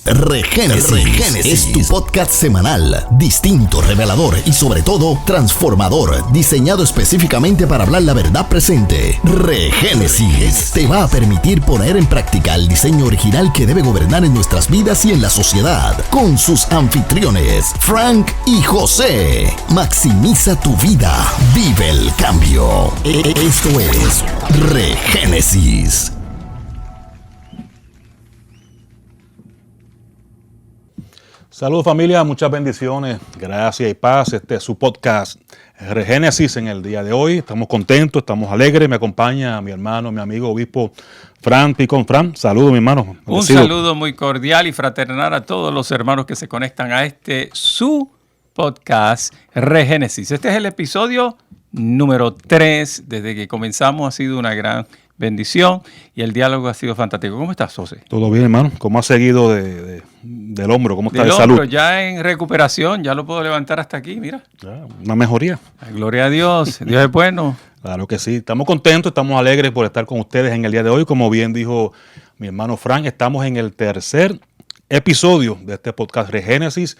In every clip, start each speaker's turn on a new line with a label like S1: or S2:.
S1: Regénesis es tu podcast semanal, distinto, revelador y sobre todo transformador, diseñado específicamente para hablar la verdad presente. Regénesis te va a permitir poner en práctica el diseño original que debe gobernar en nuestras vidas y en la sociedad, con sus anfitriones Frank y José. Maximiza tu vida, vive el cambio. Esto es Regénesis.
S2: Saludos familia, muchas bendiciones, gracias y paz. Este es su podcast Regénesis en el día de hoy. Estamos contentos, estamos alegres. Me acompaña mi hermano, mi amigo obispo Fran Picón. Fran, saludos mi hermano.
S3: Un saludo muy cordial y fraternal a todos los hermanos que se conectan a su podcast Regénesis. Este es el episodio número 3. Desde que comenzamos ha sido una gran bendición y el diálogo ha sido fantástico. ¿Cómo estás, José? Todo bien, hermano. ¿Cómo has seguido del hombro? ¿Cómo está de salud? Hombro, ya en recuperación, ya lo puedo levantar hasta aquí, mira.
S2: Ya, una mejoría.
S3: Gloria a Dios, Dios es bueno.
S2: Claro que sí, estamos contentos, estamos alegres por estar con ustedes en el día de hoy. Como bien dijo mi hermano Frank, estamos en el tercer episodio de este podcast Regénesis.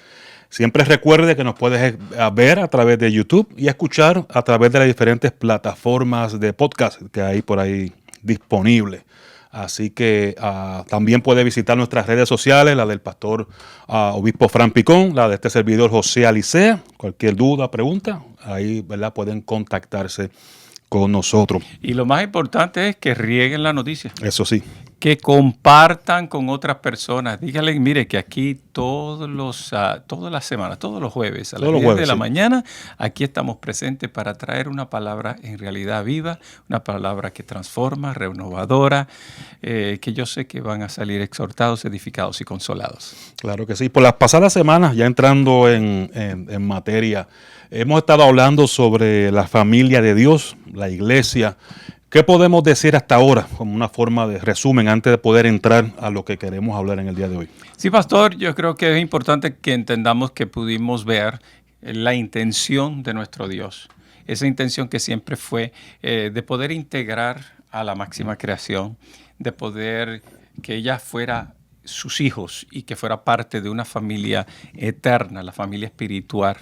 S2: Siempre recuerde que nos puedes ver a través de YouTube y escuchar a través de las diferentes plataformas de podcast que hay por ahí disponibles. Así que también puede visitar nuestras redes sociales, la del pastor obispo Fran Picón, la de este servidor José Alicea. Cualquier duda, pregunta, ahí, ¿verdad?, pueden contactarse con nosotros.
S3: Y lo más importante es que rieguen la noticia.
S2: Eso sí.
S3: Que compartan con otras personas. Díganle, mire, que aquí todas las semanas, todos los jueves, a las 10 de la mañana, aquí estamos presentes para traer una palabra en realidad viva, una palabra que transforma, renovadora, que yo sé que van a salir exhortados, edificados y consolados.
S2: Claro que sí. Por las pasadas semanas, ya entrando en materia, hemos estado hablando sobre la familia de Dios, la iglesia. ¿Qué podemos decir hasta ahora como una forma de resumen antes de poder entrar a lo que queremos hablar en el día de hoy?
S3: Sí, pastor, yo creo que es importante que entendamos que pudimos ver la intención de nuestro Dios. Esa intención que siempre fue de poder integrar a la máxima creación, de poder que ella fuera sus hijos y que fuera parte de una familia eterna, la familia espiritual.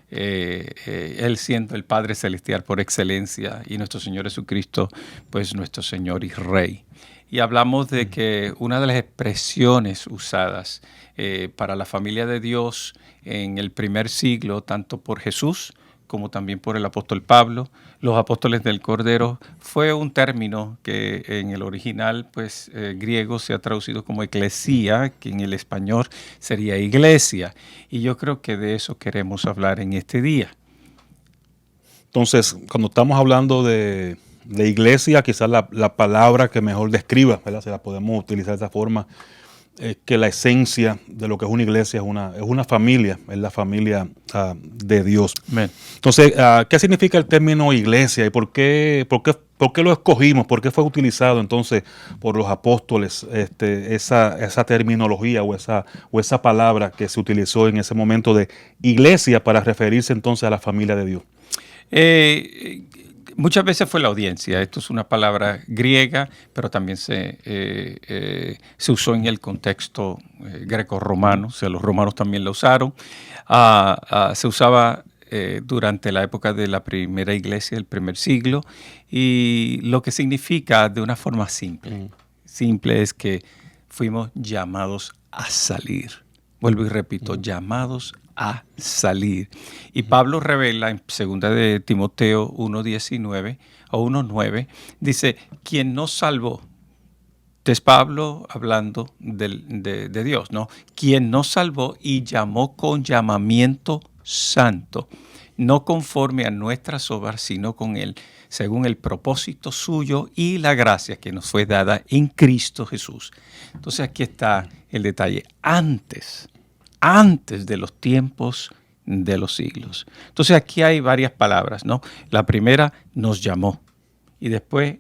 S3: Él siendo el Padre Celestial por excelencia y nuestro Señor Jesucristo, pues nuestro Señor y Rey. Y hablamos de que una de las expresiones usadas para la familia de Dios en el primer siglo, tanto por Jesús como también por el apóstol Pablo, los apóstoles del Cordero, fue un término que en el original griego se ha traducido como eclesía, que en el español sería iglesia. Y yo creo que de eso queremos hablar en este día.
S2: Entonces, cuando estamos hablando de iglesia, quizás la palabra que mejor describa, ¿verdad?, si la podemos utilizar de esa forma, es que la esencia de lo que es una iglesia es una familia, es la familia de Dios.
S3: Amén.
S2: Entonces, ¿qué significa el término iglesia y por qué lo escogimos? ¿Por qué fue utilizado entonces por los apóstoles esa terminología o esa palabra que se utilizó en ese momento de iglesia para referirse entonces a la familia de Dios?
S3: Muchas veces fue la audiencia. Esto es una palabra griega, pero también se usó en el contexto greco-romano. O sea, los romanos también la usaron. Se usaba durante la época de la primera iglesia, el primer siglo, y lo que significa de una forma simple. Simple es que fuimos llamados a salir. Vuelvo y repito, llamados a salir. Y Pablo revela en 2 de Timoteo 1:19 o 1:9, dice, quien nos salvó. Es Pablo hablando de Dios, ¿no? Quien nos salvó y llamó con llamamiento santo, no conforme a nuestras obras, sino con él, según el propósito suyo y la gracia que nos fue dada en Cristo Jesús. Entonces aquí está el detalle. Antes de los tiempos de los siglos. Entonces aquí hay varias palabras, ¿no? La primera, nos llamó. Y después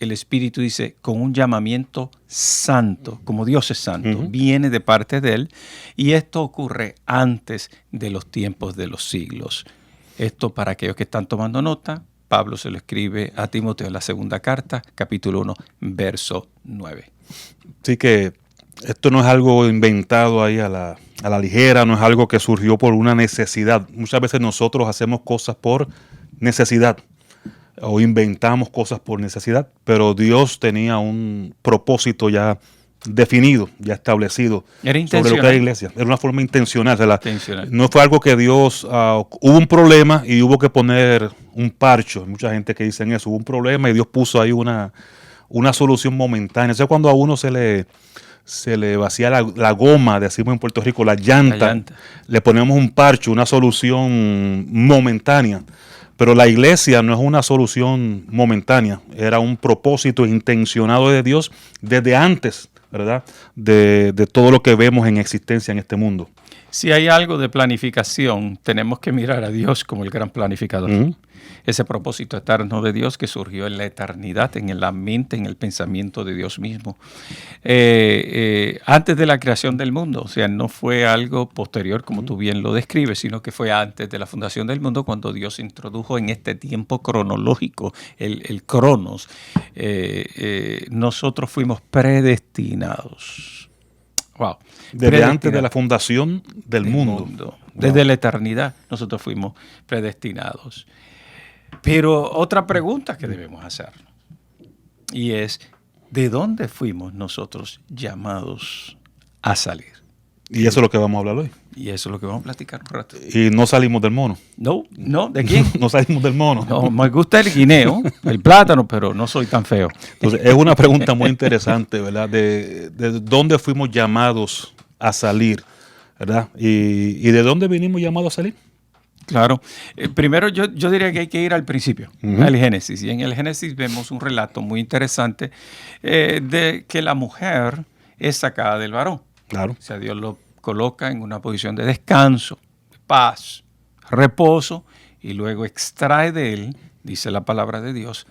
S3: el Espíritu dice, con un llamamiento santo, como Dios es santo, viene de parte de Él. Y esto ocurre antes de los tiempos de los siglos. Esto para aquellos que están tomando nota, Pablo se lo escribe a Timoteo en la segunda carta, capítulo 1, verso 9.
S2: Así que Esto no es algo inventado ahí a la ligera, no es algo que surgió por una necesidad. Muchas veces nosotros hacemos cosas por necesidad o inventamos cosas por necesidad, pero Dios tenía un propósito ya definido, ya establecido sobre lo que es la iglesia. Era una forma intencional. No fue algo que Dios, hubo un problema y hubo que poner un parche. Hay mucha gente que dicen eso, hubo un problema y Dios puso ahí una solución momentánea. Eso es cuando a uno se le vacía la goma, decimos en Puerto Rico, la llanta. Le ponemos un parche, una solución momentánea. Pero la iglesia no es una solución momentánea, era un propósito intencionado de Dios desde antes, ¿verdad? De todo lo que vemos en existencia en este mundo.
S3: Si hay algo de planificación, tenemos que mirar a Dios como el gran planificador. Ese propósito eterno de Dios que surgió en la eternidad, en la mente, en el pensamiento de Dios mismo. Antes de la creación del mundo, o sea, no fue algo posterior como tú bien lo describes, sino que fue antes de la fundación del mundo cuando Dios introdujo en este tiempo cronológico, el cronos. Nosotros fuimos predestinados. Wow.
S2: Desde antes de la fundación del mundo.
S3: Desde la eternidad nosotros fuimos predestinados. Pero otra pregunta que debemos hacer, y es, ¿de dónde fuimos nosotros llamados a salir?
S2: Y eso es lo que vamos a hablar hoy.
S3: Y eso es lo que vamos a platicar un rato.
S2: Y no salimos del mono.
S3: No, ¿de quién?
S2: No salimos del mono.
S3: No, me gusta el guineo, el plátano, pero no soy tan feo.
S2: Entonces, es una pregunta muy interesante, ¿verdad? De dónde fuimos llamados a salir, ¿verdad? Y de dónde venimos llamados a salir.
S3: Claro. Primero yo diría que hay que ir al principio, al Génesis. Y en el Génesis vemos un relato muy interesante de que la mujer es sacada del varón.
S2: Claro.
S3: O sea, Dios lo coloca en una posición de descanso, de paz, reposo, y luego extrae de él, dice la palabra de Dios,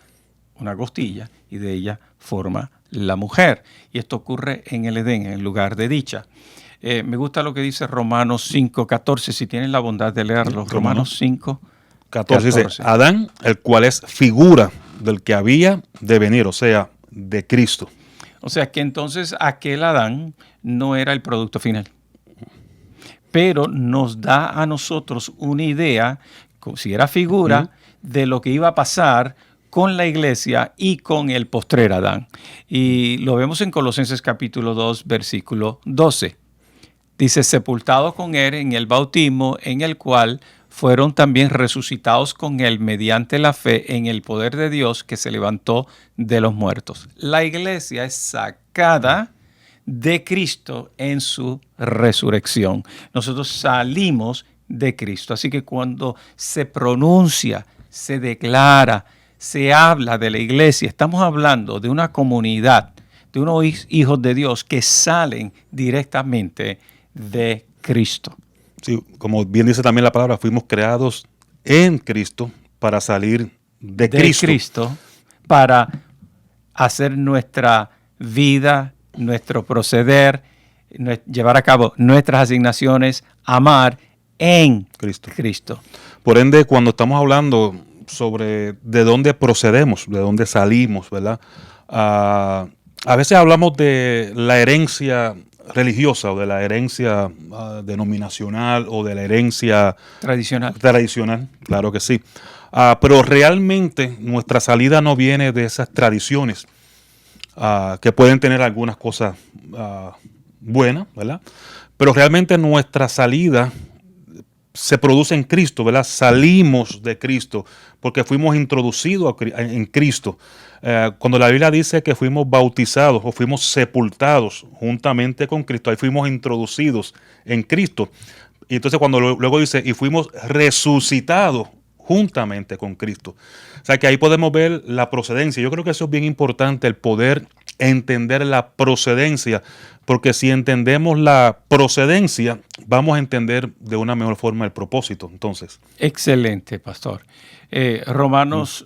S3: una costilla, y de ella forma la mujer. Y esto ocurre en el Edén, en el lugar de dicha. Me gusta lo que dice Romanos 5:14, si tienen la bondad de leerlo. Romanos 5:14
S2: dice, Adán, el cual es figura del que había de venir, o sea, de Cristo.
S3: O sea que entonces aquel Adán no era el producto final, pero nos da a nosotros una idea, como si era figura, de lo que iba a pasar con la iglesia y con el postrer Adán. Y lo vemos en Colosenses capítulo 2, versículo 12. Dice, sepultados con él en el bautismo, en el cual fueron también resucitados con él mediante la fe en el poder de Dios que se levantó de los muertos. La iglesia es sacada de Cristo en su resurrección. Nosotros salimos de Cristo. Así que cuando se pronuncia, se declara, se habla de la iglesia, estamos hablando de una comunidad, de unos hijos de Dios que salen directamente de Cristo.
S2: Sí, como bien dice también la palabra, fuimos creados en Cristo para salir de Cristo.
S3: Para hacer nuestra vida, nuestro proceder, llevar a cabo nuestras asignaciones, amar en Cristo.
S2: Por ende, cuando estamos hablando sobre de dónde procedemos, de dónde salimos, ¿verdad? A veces hablamos de la herencia religiosa o de la herencia denominacional o de la herencia tradicional, claro que sí. Pero realmente nuestra salida no viene de esas tradiciones que pueden tener algunas cosas buenas, ¿verdad? Pero realmente nuestra salida se produce en Cristo, ¿verdad? Salimos de Cristo porque fuimos introducidos en Cristo. Cuando la Biblia dice que fuimos bautizados o fuimos sepultados juntamente con Cristo, ahí fuimos introducidos en Cristo. Y entonces cuando luego dice, y fuimos resucitados juntamente con Cristo. O sea que ahí podemos ver la procedencia. Yo creo que eso es bien importante, el poder entender la procedencia, porque si entendemos la procedencia, vamos a entender de una mejor forma el propósito. Entonces,
S3: excelente, pastor. Romanos,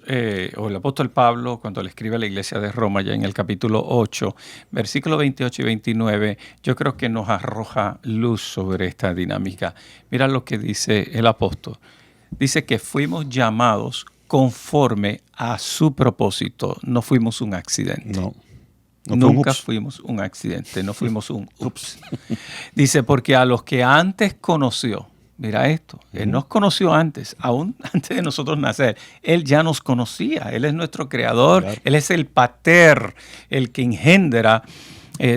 S3: o el apóstol Pablo, cuando le escribe a la iglesia de Roma, ya en el capítulo 8, versículos 28 y 29, yo creo que nos arroja luz sobre esta dinámica. Mira lo que dice el apóstol. Dice que fuimos llamados conforme a su propósito. No fuimos un accidente. Nunca fuimos un accidente, no fuimos un ups. Dice, porque a los que antes conoció, mira esto, Él nos conoció antes, aún antes de nosotros nacer. Él ya nos conocía, Él es nuestro creador, claro. Él es el pater, el que engendra.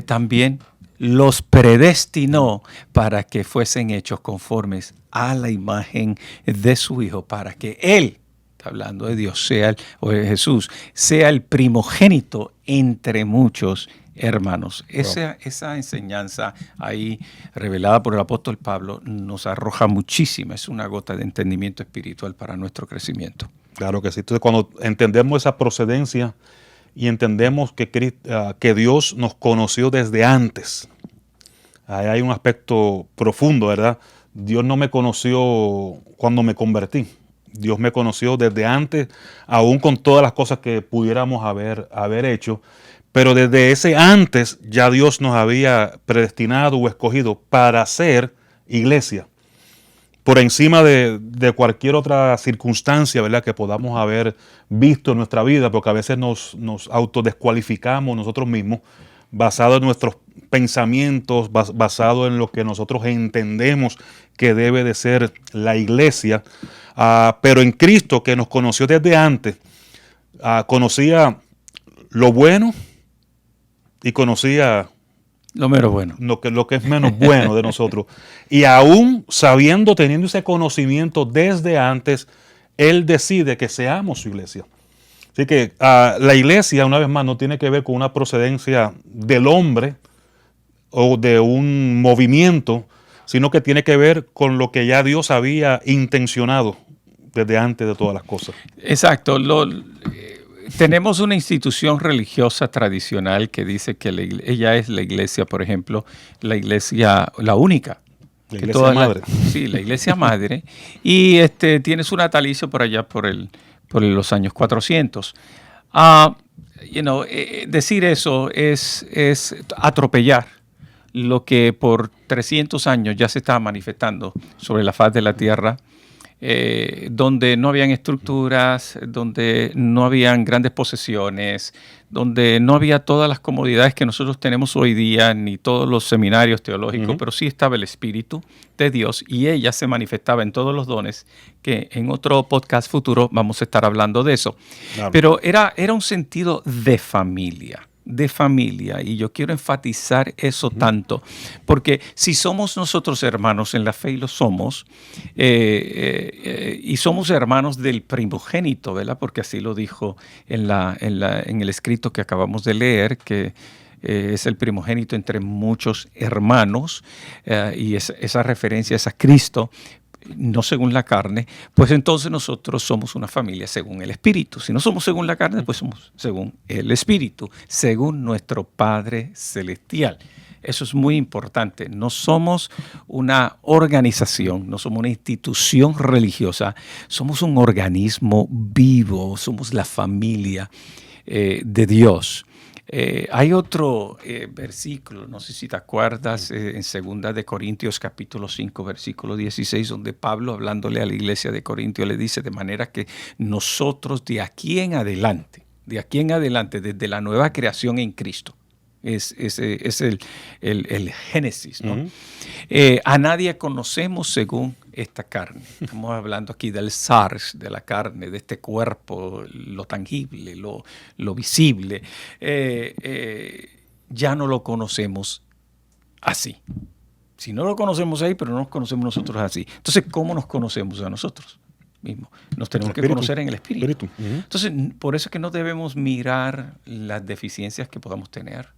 S3: También los predestinó para que fuesen hechos conformes a la imagen de su Hijo, para que Él, está hablando de Dios, o de Jesús, sea el primogénito entre muchos hermanos. Esa enseñanza ahí revelada por el apóstol Pablo nos arroja muchísima, es una gota de entendimiento espiritual para nuestro crecimiento.
S2: Claro que sí. Entonces, cuando entendemos esa procedencia y entendemos que Dios nos conoció desde antes, ahí hay un aspecto profundo, ¿verdad? Dios no me conoció cuando me convertí. Dios me conoció desde antes, aún con todas las cosas que pudiéramos haber hecho. Pero desde ese antes ya Dios nos había predestinado o escogido para ser iglesia. Por encima de cualquier otra circunstancia, ¿verdad?, que podamos haber visto en nuestra vida, porque a veces nos autodescualificamos nosotros mismos, basado en nuestros pensamientos, basado en lo que nosotros entendemos que debe de ser la iglesia. Pero en Cristo, que nos conoció desde antes, conocía lo bueno y conocía
S3: lo menos bueno.
S2: Lo que es menos bueno de nosotros. Y aún teniendo ese conocimiento desde antes, Él decide que seamos su iglesia. Así que la iglesia, una vez más, no tiene que ver con una procedencia del hombre o de un movimiento, sino que tiene que ver con lo que ya Dios había intencionado desde antes de todas las cosas.
S3: Exacto. Tenemos una institución religiosa tradicional que dice que ella es la iglesia, por ejemplo, la iglesia, la única.
S2: La iglesia madre.
S3: Sí, la iglesia madre. Y tiene su natalicio por allá por los años 400. Decir eso es atropellar lo que por 300 años ya se estaba manifestando sobre la faz de la tierra, donde no habían estructuras, donde no habían grandes posesiones, donde no había todas las comodidades que nosotros tenemos hoy día, ni todos los seminarios teológicos, pero sí estaba el Espíritu de Dios y ella se manifestaba en todos los dones, que en otro podcast futuro vamos a estar hablando de eso. Claro. Pero era un sentido de familia, y yo quiero enfatizar eso tanto, porque si somos nosotros hermanos en la fe, y lo somos, y somos hermanos del primogénito, ¿verdad? Porque así lo dijo en el escrito que acabamos de leer, que es el primogénito entre muchos hermanos, y esa referencia es a Cristo, no según la carne, pues entonces nosotros somos una familia según el Espíritu. Si no somos según la carne, pues somos según el Espíritu, según nuestro Padre Celestial. Eso es muy importante. No somos una organización, no somos una institución religiosa, somos un organismo vivo, somos la familia de Dios. Hay otro versículo, no sé si te acuerdas, en 2 de Corintios capítulo 5, versículo 16, donde Pablo, hablándole a la iglesia de Corintio, le dice, de manera que nosotros de aquí en adelante, desde la nueva creación en Cristo, es el Génesis, ¿no? A nadie conocemos según esta carne. Estamos hablando aquí del SARS, de la carne, de este cuerpo, lo tangible, lo visible. Ya no lo conocemos así. Si no lo conocemos ahí, pero no nos conocemos nosotros así. Entonces, ¿cómo nos conocemos a nosotros mismos? Nos tenemos que conocer en el Espíritu. Entonces, por eso es que no debemos mirar las deficiencias que podamos tener,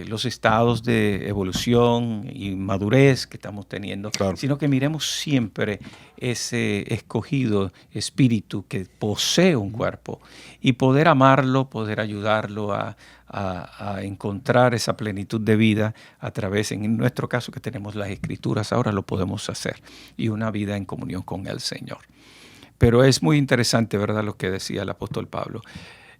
S3: los estados de evolución y madurez que estamos teniendo, claro, sino que miremos siempre ese escogido espíritu que posee un cuerpo y poder amarlo, poder ayudarlo a encontrar esa plenitud de vida a través, en nuestro caso que tenemos las Escrituras, ahora lo podemos hacer, y una vida en comunión con el Señor. Pero es muy interesante, ¿verdad?, lo que decía el apóstol Pablo.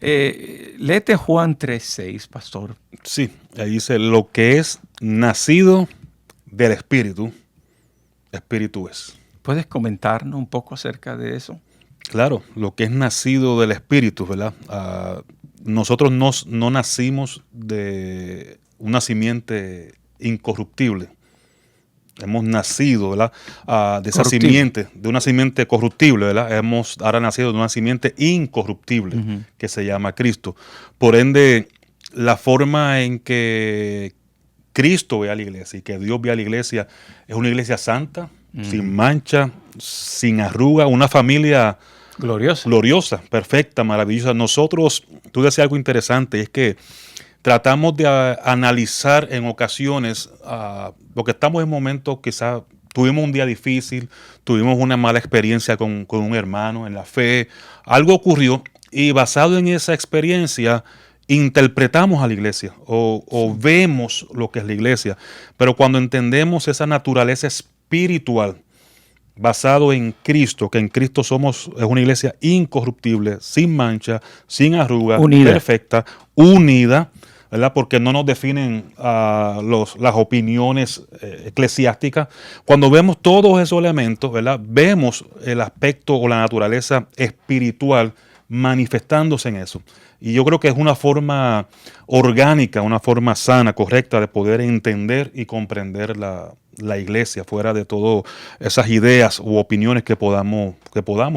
S3: Léete Juan 3:6, pastor.
S2: Sí, ahí dice, lo que es nacido del Espíritu, Espíritu es.
S3: ¿Puedes comentarnos un poco acerca de eso?
S2: Claro, lo que es nacido del Espíritu, ¿verdad? nosotros no nacimos de una simiente incorruptible. Hemos nacido, ¿verdad? De esa simiente, de una simiente corruptible, ¿verdad? Hemos ahora nacido de una simiente incorruptible que se llama Cristo. Por ende, la forma en que Cristo ve a la iglesia y que Dios ve a la iglesia es una iglesia santa, sin mancha, sin arruga, una familia gloriosa, perfecta, maravillosa. Nosotros, tú decías algo interesante, es que tratamos de analizar en ocasiones, porque estamos en momentos, quizás tuvimos un día difícil, tuvimos una mala experiencia con un hermano en la fe, algo ocurrió y basado en esa experiencia interpretamos a la iglesia o vemos lo que es la iglesia. Pero cuando entendemos esa naturaleza espiritual basado en Cristo, que en Cristo es una iglesia incorruptible, sin mancha, sin arruga, perfecta, unida, ¿verdad? Porque no nos definen las opiniones eclesiásticas. Cuando vemos todos esos elementos, ¿verdad? Vemos el aspecto o la naturaleza espiritual manifestándose en eso. Y yo creo que es una forma orgánica, una forma sana, correcta de poder entender y comprender la iglesia, fuera de todas esas ideas u opiniones que podamos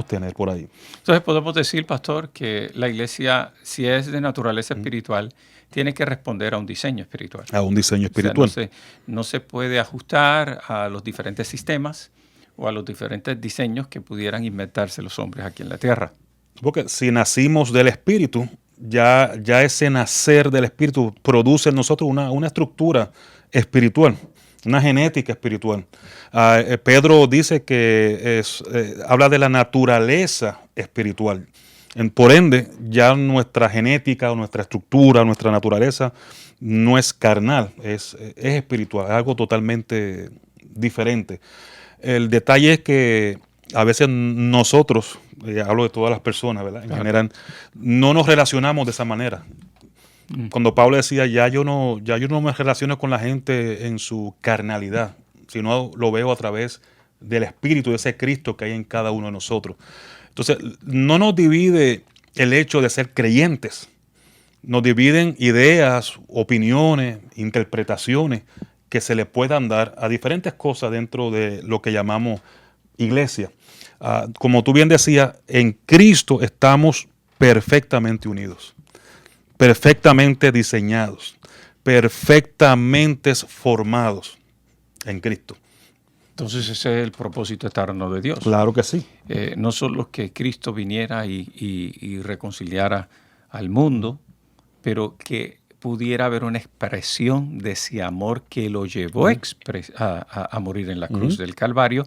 S2: tener por ahí.
S3: Entonces podemos decir, pastor, que la iglesia, si es de naturaleza espiritual, tiene que responder a un diseño espiritual.
S2: A un diseño espiritual.
S3: O sea, no se puede ajustar a los diferentes sistemas o a los diferentes diseños que pudieran inventarse los hombres aquí en la tierra.
S2: Porque si nacimos del Espíritu, ya ese nacer del Espíritu produce en nosotros una estructura espiritual, una genética espiritual. Pedro dice que habla de la naturaleza espiritual. Por ende, ya nuestra genética, o nuestra estructura, nuestra naturaleza no es carnal, es espiritual, es algo totalmente diferente. El detalle es que a veces nosotros, hablo de todas las personas, ¿verdad? En general, no nos relacionamos de esa manera. Cuando Pablo decía, ya yo no me relaciono con la gente en su carnalidad, sino lo veo a través del Espíritu, de ese Cristo que hay en cada uno de nosotros. Entonces, no nos divide el hecho de ser creyentes. Nos dividen ideas, opiniones, interpretaciones que se le puedan dar a diferentes cosas dentro de lo que llamamos iglesia. Como tú bien decías, en Cristo estamos perfectamente unidos, perfectamente diseñados, perfectamente formados en Cristo.
S3: Entonces ese es el propósito eterno de Dios.
S2: Claro que sí.
S3: No solo que Cristo viniera y reconciliara al mundo, pero que pudiera haber una expresión de ese amor que lo llevó a morir en la cruz del Calvario,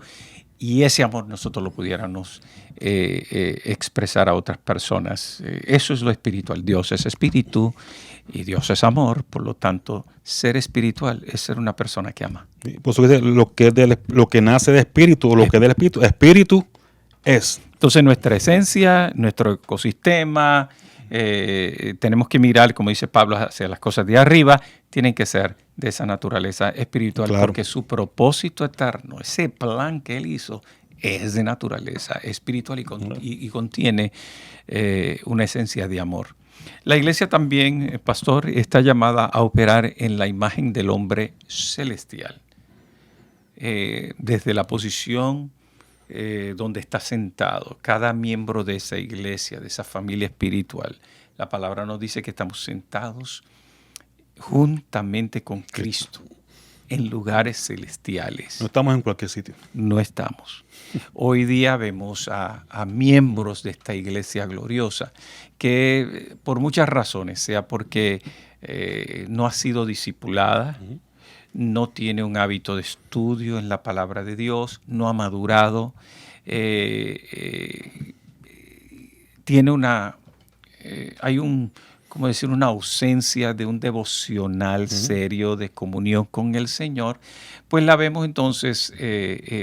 S3: y ese amor nosotros lo pudiéramos expresar a otras personas. Eso es lo espiritual. Dios es espíritu y Dios es amor. Por lo tanto, ser espiritual es ser una persona que ama.
S2: Por eso dice, lo que nace de espíritu, o lo que es del espíritu, espíritu es.
S3: Entonces, nuestra esencia, nuestro ecosistema, tenemos que mirar, como dice Pablo, hacia las cosas de arriba, tienen que ser de esa naturaleza espiritual, claro, porque su propósito eterno, ese plan que él hizo, es de naturaleza espiritual y contiene una esencia de amor. La iglesia también, pastor, está llamada a operar en la imagen del hombre celestial. Desde la posición donde está sentado cada miembro de esa iglesia, de esa familia espiritual, la palabra nos dice que estamos sentados juntamente con Cristo en lugares celestiales.
S2: No estamos en cualquier sitio.
S3: No estamos. Hoy día vemos a miembros de esta iglesia gloriosa que por muchas razones, sea porque no ha sido discipulada, no tiene un hábito de estudio en la palabra de Dios, no ha madurado, tiene una ausencia de un devocional serio de comunión con el Señor, pues la vemos entonces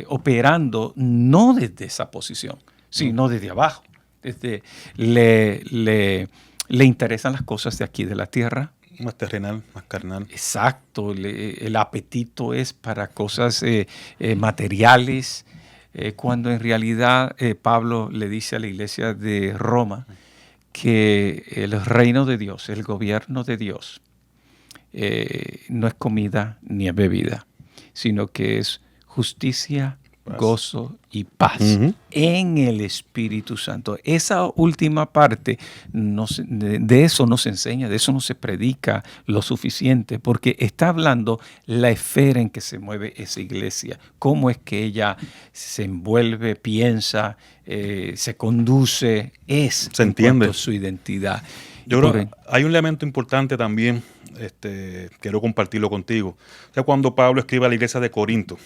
S3: operando no desde esa posición, sino desde abajo. Le interesan las cosas de aquí de la tierra.
S2: Más terrenal, más carnal.
S3: Exacto, el apetito es para cosas materiales, cuando en realidad Pablo le dice a la iglesia de Roma que el reino de Dios, el gobierno de Dios, no es comida ni es bebida, sino que es justicia, gozo y paz en el Espíritu Santo. Esa última parte, de eso no se enseña, de eso no se predica lo suficiente, porque está hablando la esfera en que se mueve esa iglesia, cómo es que ella se envuelve, piensa, se conduce, se entiende su identidad.
S2: Yo creo que hay un elemento importante también, quiero compartirlo contigo. O sea, cuando Pablo escribe a la iglesia de Corinto,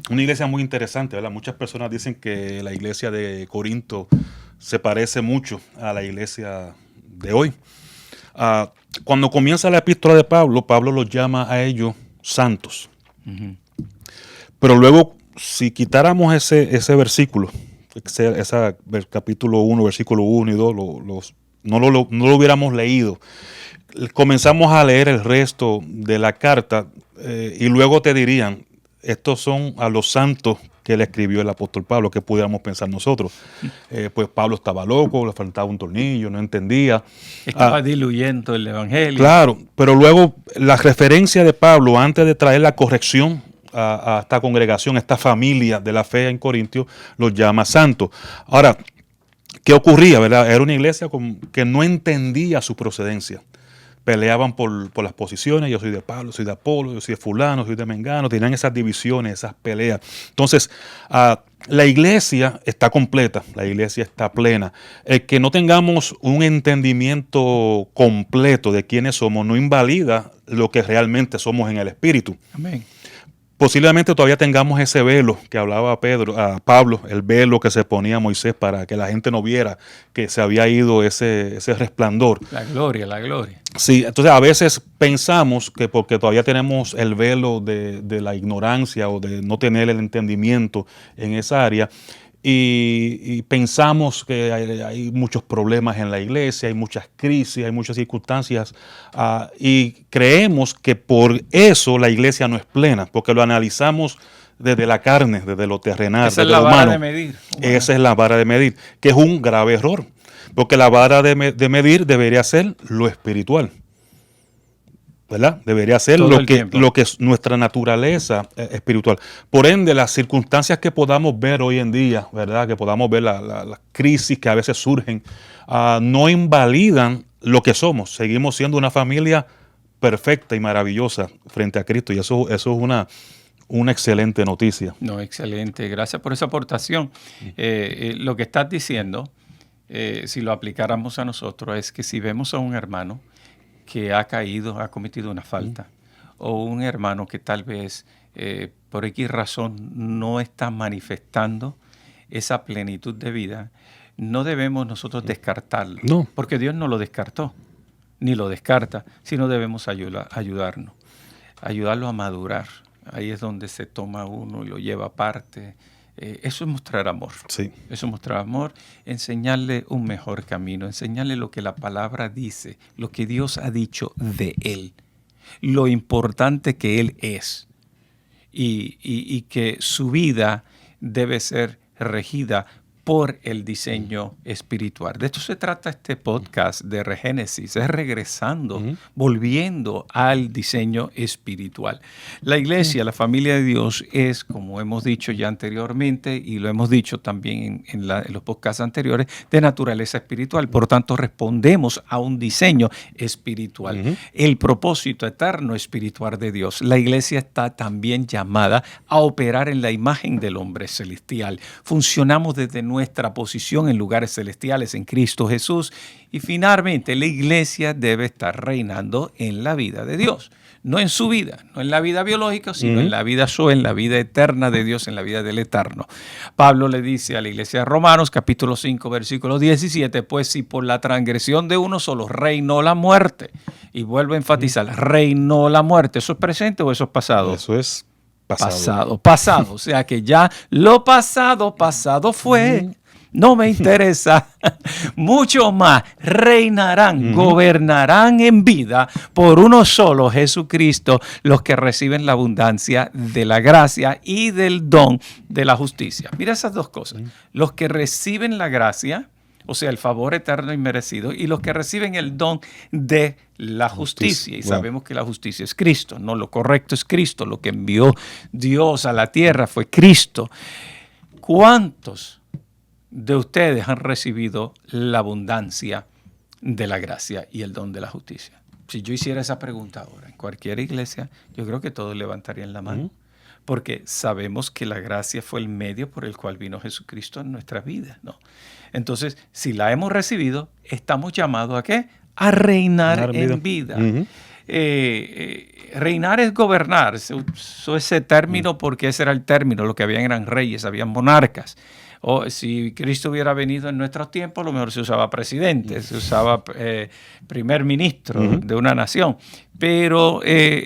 S2: una iglesia muy interesante, ¿verdad? Muchas personas dicen que la iglesia de Corinto se parece mucho a la iglesia de hoy. Cuando comienza la epístola de Pablo, Pablo los llama a ellos santos. Pero luego, si quitáramos ese versículo, ese capítulo 1, versículo 1 y 2, no lo hubiéramos leído, comenzamos a leer el resto de la carta y luego te dirían, estos son a los santos que le escribió el apóstol Pablo, que pudiéramos pensar nosotros. Pues Pablo estaba loco, le faltaba un tornillo, no entendía.
S3: Estaba diluyendo el evangelio.
S2: Claro, pero luego la referencia de Pablo, antes de traer la corrección a esta congregación, a esta familia de la fe en Corintios, los llama santos. Ahora, ¿qué ocurría, verdad? Era una iglesia que no entendía su procedencia. Peleaban por las posiciones, yo soy de Pablo, soy de Apolo, yo soy de fulano, soy de Mengano, tenían esas divisiones, esas peleas. Entonces, la iglesia está completa, la iglesia está plena. El que no tengamos un entendimiento completo de quiénes somos no invalida lo que realmente somos en el Espíritu.
S3: Amén.
S2: Posiblemente todavía tengamos ese velo que hablaba Pablo, el velo que se ponía Moisés para que la gente no viera que se había ido ese resplandor.
S3: La gloria, la gloria.
S2: Sí, entonces a veces pensamos que porque todavía tenemos el velo de la ignorancia o de no tener el entendimiento en esa área, y pensamos que hay muchos problemas en la iglesia, hay muchas crisis, hay muchas circunstancias, y creemos que por eso la iglesia no es plena, porque lo analizamos desde la carne, desde lo terrenal, desde lo humano. Esa es la vara de medir. Esa es la vara de medir, que es un grave error, porque la vara de medir debería ser lo espiritual, ¿verdad? Debería ser lo que es nuestra naturaleza espiritual. Por ende, las circunstancias que podamos ver hoy en día, ¿verdad? Que podamos ver las crisis que a veces surgen, no invalidan lo que somos. Seguimos siendo una familia perfecta y maravillosa frente a Cristo, y eso es una excelente noticia.
S3: No, excelente. Gracias por esa aportación. Lo que estás diciendo, si lo aplicáramos a nosotros, es que si vemos a un hermano que ha cometido una falta, o un hermano que tal vez por X razón no está manifestando esa plenitud de vida, no debemos nosotros descartarlo,
S2: no,
S3: porque Dios no lo descartó, ni lo descarta, sino debemos ayudarlo a madurar. Ahí es donde se toma uno y lo lleva aparte. Eso es mostrar amor.
S2: Sí.
S3: Eso es mostrar amor, enseñarle un mejor camino, enseñarle lo que la palabra dice, lo que Dios ha dicho de Él, lo importante que Él es y que su vida debe ser regida por el diseño espiritual. De esto se trata este podcast de Regénesis, es regresando, volviendo al diseño espiritual. La iglesia, la familia de Dios es, como hemos dicho ya anteriormente y lo hemos dicho también en los podcasts anteriores, de naturaleza espiritual. Por tanto, respondemos a un diseño espiritual. El propósito eterno espiritual de Dios. La iglesia está también llamada a operar en la imagen del hombre celestial. Funcionamos desde nuestra posición en lugares celestiales en Cristo Jesús, y finalmente la iglesia debe estar reinando en la vida de Dios, no en su vida, no en la vida biológica, sino en la vida Zoe, en la vida eterna de Dios, en la vida del eterno. Pablo le dice a la iglesia de Romanos, capítulo 5, versículo 17, pues si por la transgresión de uno solo reinó la muerte, y vuelvo a enfatizar, reinó la muerte, ¿eso es presente o eso es pasado?
S2: Eso es pasado.
S3: O sea que ya lo pasado fue. No me interesa. Mucho más reinarán, gobernarán en vida por uno solo, Jesucristo, los que reciben la abundancia de la gracia y del don de la justicia. Mira esas dos cosas. Los que reciben la gracia o sea, el favor eterno y merecido, y los que reciben el don de la justicia. Y sabemos que la justicia es Cristo, no, lo correcto es Cristo, lo que envió Dios a la tierra fue Cristo. ¿Cuántos de ustedes han recibido la abundancia de la gracia y el don de la justicia? Si yo hiciera esa pregunta ahora en cualquier iglesia, yo creo que todos levantarían la mano. Porque sabemos que la gracia fue el medio por el cual vino Jesucristo en nuestras vidas, ¿no? Entonces, si la hemos recibido, estamos llamados ¿a qué? A reinar en vida. Reinar es gobernar. Se usó ese término porque ese era el término. Lo que habían eran reyes, habían monarcas. O si Cristo hubiera venido en nuestros tiempos, a lo mejor se usaba presidente, se usaba primer ministro de una nación. Pero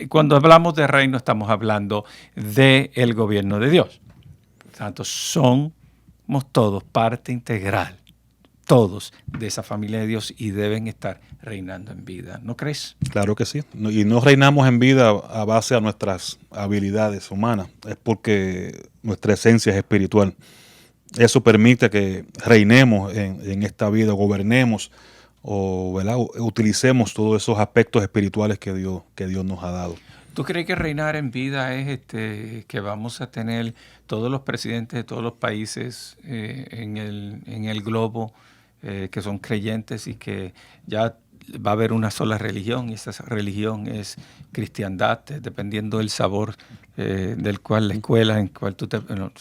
S3: cuando hablamos de reino, estamos hablando del gobierno de Dios. Por tanto, somos todos parte integral, todos de esa familia de Dios y deben estar reinando en vida. ¿No crees?
S2: Claro que sí. Y no reinamos en vida a base a nuestras habilidades humanas, es porque nuestra esencia es espiritual. Eso permite que reinemos en esta vida, gobernemos o ¿verdad? Utilicemos todos esos aspectos espirituales que Dios nos ha dado.
S3: ¿Tú crees que reinar en vida es que vamos a tener todos los presidentes de todos los países en el globo que son creyentes y que ya va a haber una sola religión y esa religión es cristiandad, dependiendo del sabor del cual la escuela, en cual tú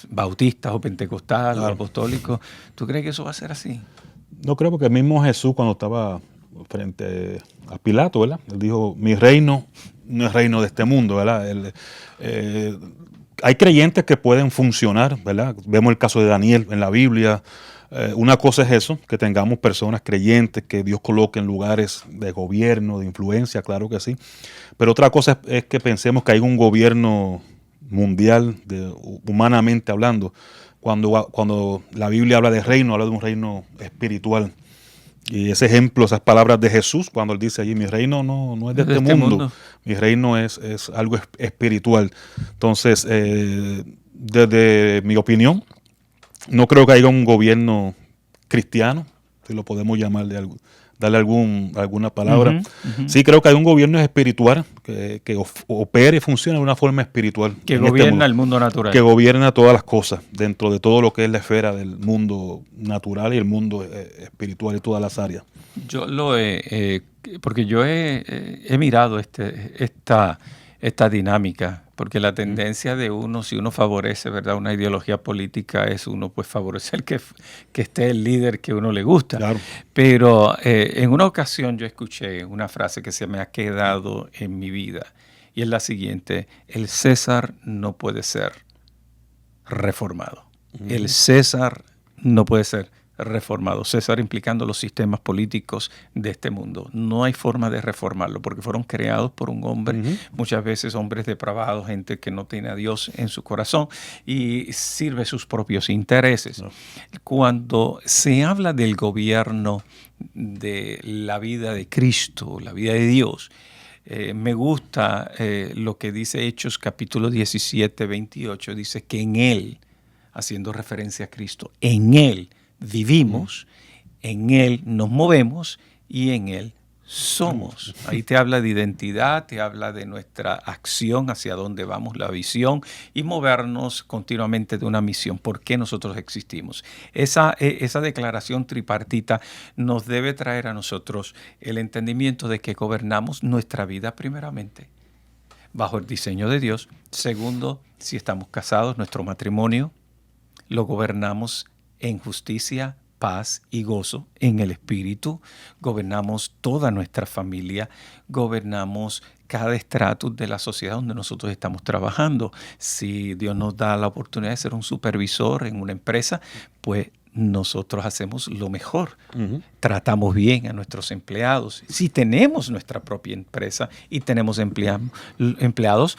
S3: bautistas o pentecostal o apostólico? ¿Tú crees que eso va a ser así?
S2: No creo, porque el mismo Jesús cuando estaba frente a Pilato, ¿verdad? Él dijo, mi reino no es reino de este mundo, ¿verdad? Hay creyentes que pueden funcionar, ¿verdad? Vemos el caso de Daniel en la Biblia. Una cosa es eso, que tengamos personas creyentes que Dios coloque en lugares de gobierno, de influencia, claro que sí. Pero otra cosa es que pensemos que hay un gobierno mundial, humanamente hablando. Cuando la Biblia habla de reino, habla de un reino espiritual. Y ese ejemplo, esas palabras de Jesús, cuando él dice allí, mi reino no es de este mundo, mi reino es algo espiritual. Entonces, desde mi opinión, no creo que haya un gobierno cristiano, si lo podemos llamar darle alguna palabra. Sí creo que hay un gobierno espiritual que opera y funciona de una forma espiritual.
S3: Que gobierna el mundo natural.
S2: Que gobierna todas las cosas, dentro de todo lo que es la esfera del mundo natural y el mundo espiritual y todas las áreas.
S3: Yo porque yo he mirado esta dinámica, porque la tendencia de uno, si uno favorece, ¿verdad?, una ideología política, es uno pues favorecer que esté el líder que uno le gusta.
S2: Claro.
S3: Pero en una ocasión yo escuché una frase que se me ha quedado en mi vida, y es la siguiente: el César no puede ser reformado. El César no puede ser reformado. César implicando los sistemas políticos de este mundo. No hay forma de reformarlo porque fueron creados por un hombre, muchas veces hombres depravados, gente que no tiene a Dios en su corazón y sirve sus propios intereses. Cuando se habla del gobierno de la vida de Cristo, la vida de Dios, me gusta lo que dice Hechos capítulo 17, 28, dice que en Él, haciendo referencia a Cristo, en Él vivimos, en Él nos movemos y en Él somos. Ahí te habla de identidad, te habla de nuestra acción, hacia dónde vamos, la visión, y movernos continuamente de una misión. ¿Por qué nosotros existimos? Esa declaración tripartita nos debe traer a nosotros el entendimiento de que gobernamos nuestra vida primeramente bajo el diseño de Dios. Segundo, si estamos casados, nuestro matrimonio lo gobernamos en justicia, paz y gozo en el Espíritu. Gobernamos toda nuestra familia, gobernamos cada estrato de la sociedad donde nosotros estamos trabajando. Si Dios nos da la oportunidad de ser un supervisor en una empresa, pues nosotros hacemos lo mejor. Tratamos bien a nuestros empleados. Si tenemos nuestra propia empresa y tenemos empleados,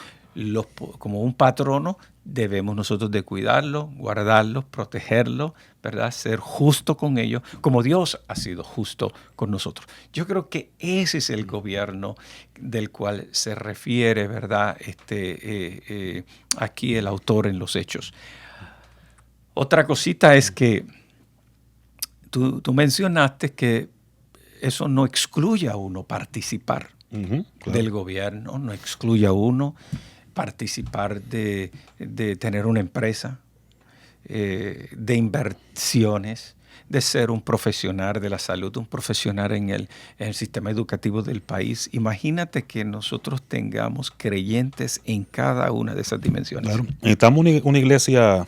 S3: como un patrono, debemos nosotros de cuidarlos, guardarlos, protegerlos, ¿verdad? Ser justo con ellos, como Dios ha sido justo con nosotros. Yo creo que ese es el gobierno del cual se refiere, ¿verdad? Aquí el autor en los Hechos. Otra cosita es que tú mencionaste que eso no excluye a uno participar
S2: Claro.
S3: del gobierno, no excluye a uno participar de tener una empresa, de inversiones, de ser un profesional de la salud, un profesional en el sistema educativo del país. Imagínate que nosotros tengamos creyentes en cada una de esas dimensiones.
S2: Claro. Necesitamos una iglesia,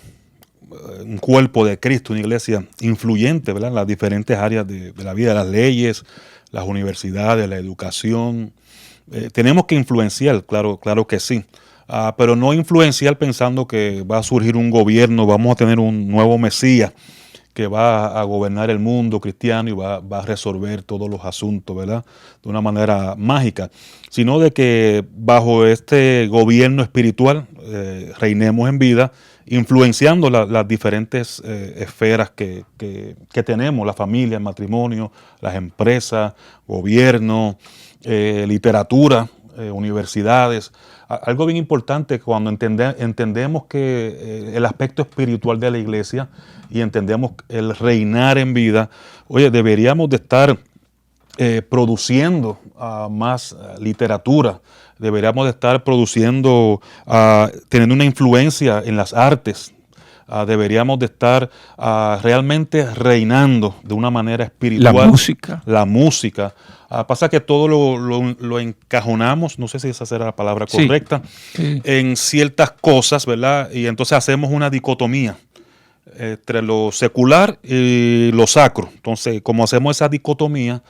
S2: un cuerpo de Cristo, una iglesia influyente, ¿verdad? En las diferentes áreas de la vida, las leyes, las universidades, la educación. Tenemos que influenciar, claro que sí. Pero no influenciar pensando que va a surgir un gobierno, vamos a tener un nuevo Mesías que va a gobernar el mundo cristiano y va a resolver todos los asuntos, ¿verdad? De una manera mágica, sino de que bajo este gobierno espiritual reinemos en vida, influenciando las diferentes esferas que tenemos, la familia, el matrimonio, las empresas, gobierno, literatura, universidades. Algo bien importante cuando entendemos que el aspecto espiritual de la iglesia y entendemos el reinar en vida, oye, deberíamos de estar produciendo más literatura, deberíamos de estar produciendo, teniendo una influencia en las artes, deberíamos de estar realmente reinando de una manera espiritual. La música. Pasa que todo lo encajonamos, no sé si esa será la palabra correcta,
S3: sí,
S2: en ciertas cosas, ¿verdad? Y entonces hacemos una dicotomía entre lo secular y lo sacro. Entonces, como hacemos esa dicotomía,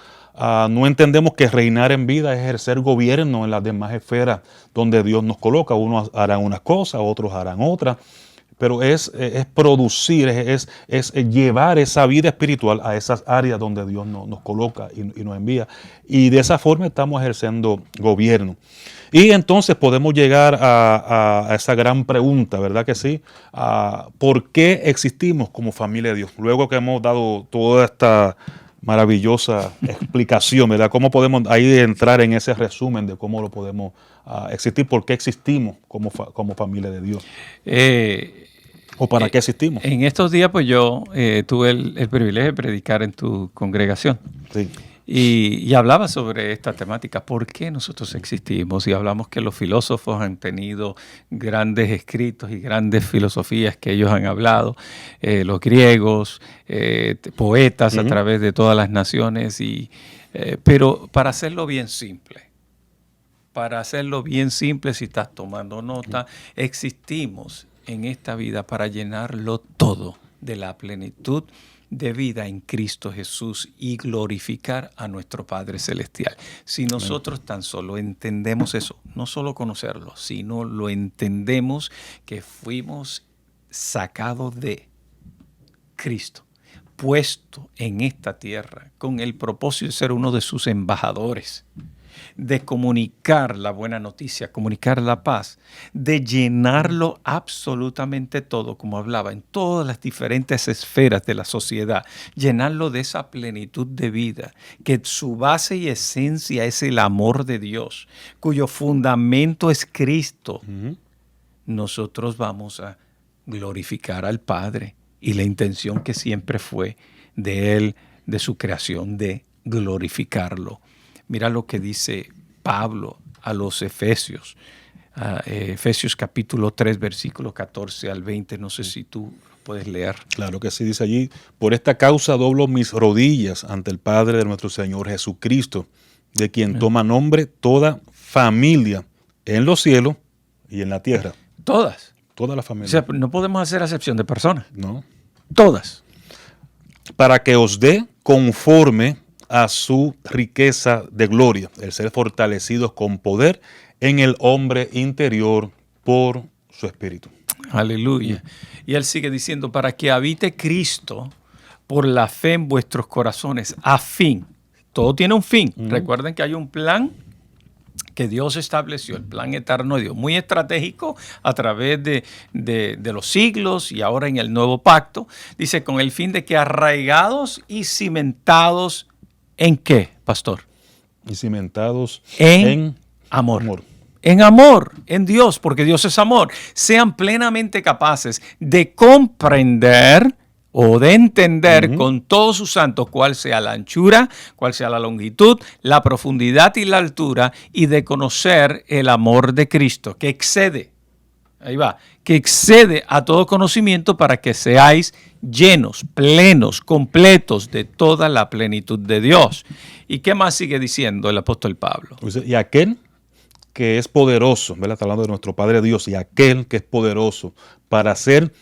S2: no entendemos que reinar en vida es ejercer gobierno en las demás esferas donde Dios nos coloca. Unos harán unas cosas, otros harán otras. Pero es producir, es llevar esa vida espiritual a esas áreas donde Dios nos coloca y nos envía. Y de esa forma estamos ejerciendo gobierno. Y entonces podemos llegar a esa gran pregunta, ¿verdad que sí? ¿Por qué existimos como familia de Dios? Luego que hemos dado toda esta maravillosa explicación, ¿verdad? ¿Cómo podemos ahí entrar en ese resumen de cómo lo podemos existir? ¿Por qué existimos como familia de Dios? ¿O para qué existimos?
S3: En estos días, pues yo tuve el privilegio de predicar en tu congregación.
S2: Sí.
S3: Y hablaba sobre esta temática, ¿por qué nosotros existimos? Y hablamos que los filósofos han tenido grandes escritos y grandes filosofías que ellos han hablado, los griegos, poetas a través de todas las naciones, pero para hacerlo bien simple, si estás tomando nota, existimos en esta vida para llenarlo todo de la plenitud de vida en Cristo Jesús y glorificar a nuestro Padre Celestial. Si nosotros tan solo entendemos eso, no solo conocerlo, sino lo entendemos que fuimos sacados de Cristo, puesto en esta tierra con el propósito de ser uno de sus embajadores, de comunicar la buena noticia, comunicar la paz, de llenarlo absolutamente todo, como hablaba, en todas las diferentes esferas de la sociedad, llenarlo de esa plenitud de vida, que su base y esencia es el amor de Dios, cuyo fundamento es Cristo. Nosotros vamos a glorificar al Padre y la intención que siempre fue de Él, de su creación, de glorificarlo. Mira lo que dice Pablo a los Efesios, Efesios capítulo 3, versículo 14 al 20. No sé si tú puedes leer.
S2: Claro que sí, dice allí: por esta causa doblo mis rodillas ante el Padre de nuestro Señor Jesucristo, de quien toma nombre toda familia en los cielos y en la tierra.
S3: Todas.
S2: Toda la familia.
S3: O sea, no podemos hacer acepción de personas.
S2: No.
S3: Todas.
S2: Para que os dé conforme a su riqueza de gloria, el ser fortalecidos con poder en el hombre interior por su espíritu.
S3: Aleluya. Y él sigue diciendo, para que habite Cristo por la fe en vuestros corazones, a fin. Todo tiene un fin. Recuerden que hay un plan que Dios estableció, el plan eterno de Dios, muy estratégico a través de los siglos y ahora en el nuevo pacto. Dice, con el fin de que arraigados y cimentados, ¿en qué, pastor?
S2: Y cimentados
S3: en amor. En amor, en Dios, porque Dios es amor. Sean plenamente capaces de comprender o de entender con todos sus santos cuál sea la anchura, cuál sea la longitud, la profundidad y la altura, y de conocer el amor de Cristo, que excede, ahí va, que excede a todo conocimiento, para que seáis llenos, plenos, completos de toda la plenitud de Dios. ¿Y qué más sigue diciendo el apóstol Pablo?
S2: Y aquel que es poderoso, ¿verdad? Está hablando de nuestro Padre Dios, y aquel que es poderoso para hacer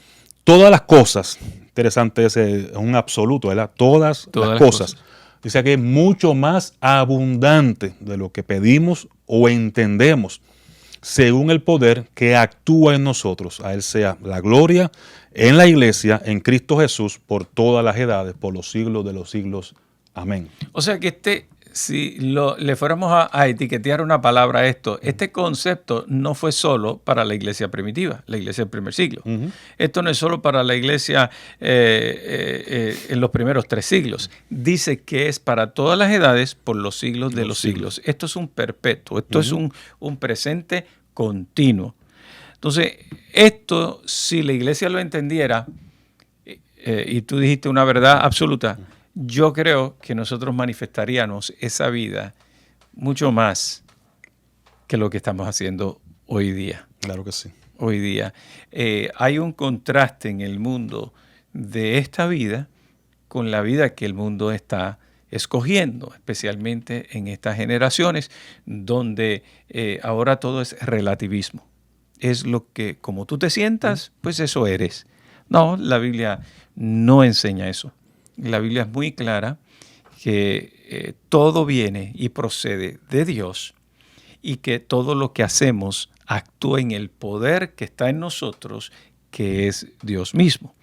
S2: todas las cosas. Interesante, ese es un absoluto, ¿verdad? Todas las cosas. Dice que es mucho más abundante de lo que pedimos o entendemos, según el poder que actúa en nosotros. A Él sea la gloria en la iglesia, en Cristo Jesús, por todas las edades, por los siglos de los siglos. Amén.
S3: O sea que si le fuéramos a etiquetar una palabra a esto, este concepto no fue solo para la iglesia primitiva, la iglesia del primer siglo. Esto no es solo para la iglesia en los primeros 3 siglos. Dice que es para todas las edades, por los siglos de los siglos. Esto es un perpetuo, esto es un presente continuo. Entonces, esto, si la iglesia lo entendiera, y tú dijiste una verdad absoluta, yo creo que nosotros manifestaríamos esa vida mucho más que lo que estamos haciendo hoy día.
S2: Claro que sí.
S3: Hoy día hay un contraste en el mundo de esta vida con la vida que el mundo está escogiendo, especialmente en estas generaciones donde ahora todo es relativismo. Es lo que, como tú te sientas, pues eso eres. No, la Biblia no enseña eso. La Biblia es muy clara que todo viene y procede de Dios, y que todo lo que hacemos actúa en el poder que está en nosotros, que es Dios mismo.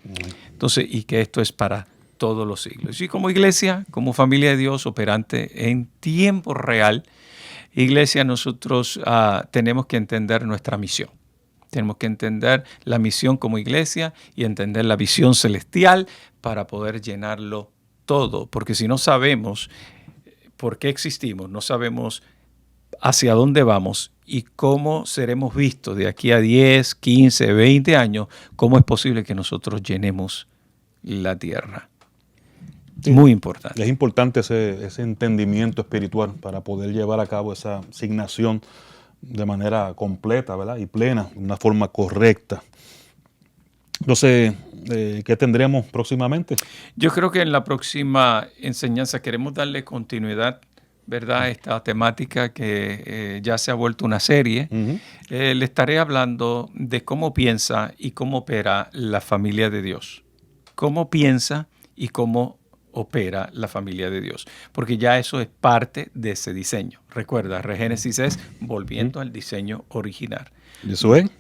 S3: Entonces, y que esto es para todos los siglos. Y como iglesia, como familia de Dios operante en tiempo real, iglesia, nosotros tenemos que entender nuestra misión. Tenemos que entender la misión como iglesia y entender la visión celestial para poder llenarlo todo. Porque si no sabemos por qué existimos, no sabemos hacia dónde vamos y cómo seremos vistos de aquí a 10, 15, 20 años, ¿cómo es posible que nosotros llenemos la tierra? Sí, muy importante.
S2: Es importante ese entendimiento espiritual para poder llevar a cabo esa asignación de manera completa, ¿verdad? Y plena, de una forma correcta. Entonces, ¿qué tendremos próximamente?
S3: Yo creo que en la próxima enseñanza queremos darle continuidad, ¿verdad? Esta temática que ya se ha vuelto una serie. Le estaré hablando de cómo piensa y cómo opera la familia de Dios. Cómo piensa y cómo opera la familia de Dios, porque ya eso es parte de ese diseño. Recuerda, Regénesis es volviendo al diseño original.
S2: ¿Y eso es?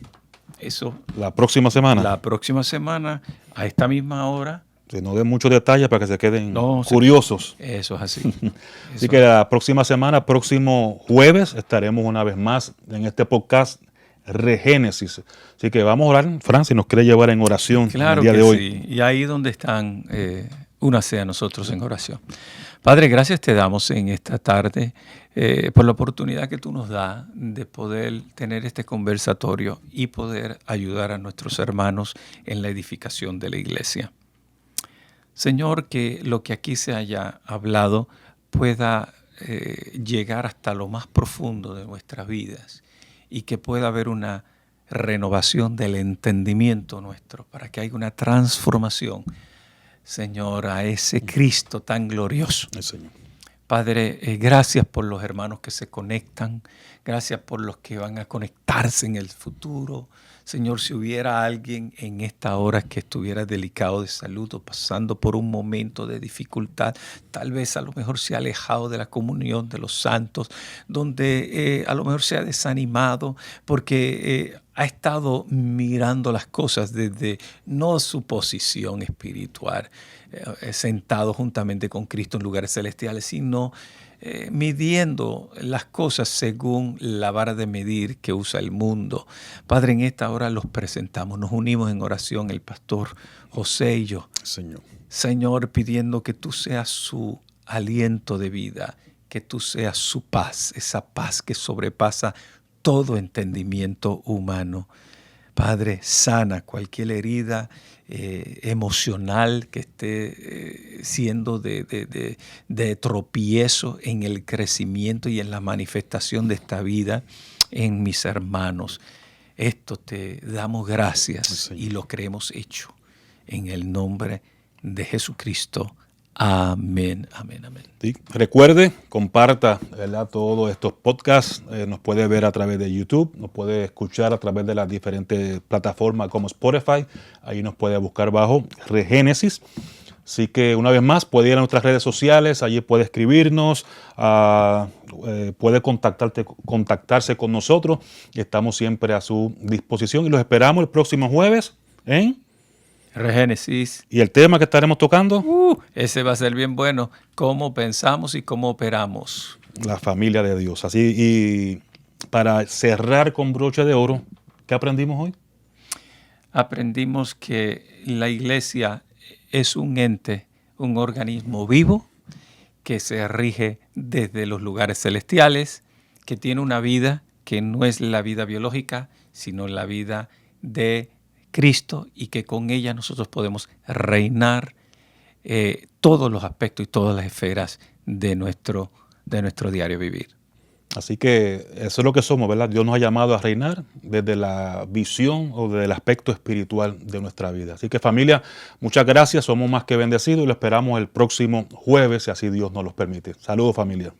S3: Eso.
S2: La próxima semana.
S3: La próxima semana, a esta misma hora.
S2: Que no den muchos detalles para que se queden curiosos.
S3: Eso es así.
S2: Así que la próxima semana, próximo jueves, estaremos una vez más en este podcast Regénesis. Así que vamos a orar, Fran, si nos quiere llevar en oración
S3: claro
S2: el día
S3: que
S2: de hoy.
S3: Sí. Y ahí donde están, únase a nosotros en oración. Padre, gracias te damos en esta tarde por la oportunidad que tú nos das de poder tener este conversatorio y poder ayudar a nuestros hermanos en la edificación de la iglesia. Señor, que lo que aquí se haya hablado pueda llegar hasta lo más profundo de nuestras vidas y que pueda haber una renovación del entendimiento nuestro para que haya una transformación, Señor, a ese Cristo tan glorioso.
S2: Señor.
S3: Padre, gracias por los hermanos que se conectan, gracias por los que van a conectarse en el futuro. Señor, si hubiera alguien en esta hora que estuviera delicado de salud o pasando por un momento de dificultad, tal vez a lo mejor se ha alejado de la comunión de los santos, donde a lo mejor se ha desanimado porque ha estado mirando las cosas desde no su posición espiritual, sentado juntamente con Cristo en lugares celestiales, sino midiendo las cosas según la vara de medir que usa el mundo. Padre, en esta hora los presentamos, nos unimos en oración el pastor José y yo. Señor, pidiendo que tú seas su aliento de vida, que tú seas su paz, esa paz que sobrepasa todo entendimiento humano. Padre, sana cualquier herida emocional que esté siendo de tropiezo en el crecimiento y en la manifestación de esta vida en mis hermanos. Esto te damos gracias, sí, y lo creemos hecho en el nombre de Jesucristo. Amén, amén, amén.
S2: Sí. Recuerde, comparta, ¿verdad?, todos estos podcasts. Nos puede ver a través de YouTube, nos puede escuchar a través de las diferentes plataformas como Spotify. Ahí nos puede buscar bajo Regénesis. Así que una vez más puede ir a nuestras redes sociales, allí puede escribirnos, puede contactarse con nosotros. Estamos siempre a su disposición y los esperamos el próximo jueves en
S3: Regénesis.
S2: ¿Y el tema que estaremos tocando?
S3: Ese va a ser bien bueno. Cómo pensamos y cómo operamos.
S2: La familia de Dios. Así, y para cerrar con broche de oro, ¿qué aprendimos hoy?
S3: Aprendimos que la iglesia es un ente, un organismo vivo que se rige desde los lugares celestiales, que tiene una vida que no es la vida biológica, sino la vida de Cristo, y que con ella nosotros podemos reinar todos los aspectos y todas las esferas de nuestro diario vivir.
S2: Así que eso es lo que somos, ¿verdad? Dios nos ha llamado a reinar desde la visión o desde el aspecto espiritual de nuestra vida. Así que, familia, muchas gracias, somos más que bendecidos y lo esperamos el próximo jueves, si así Dios nos lo permite. Saludos, familia.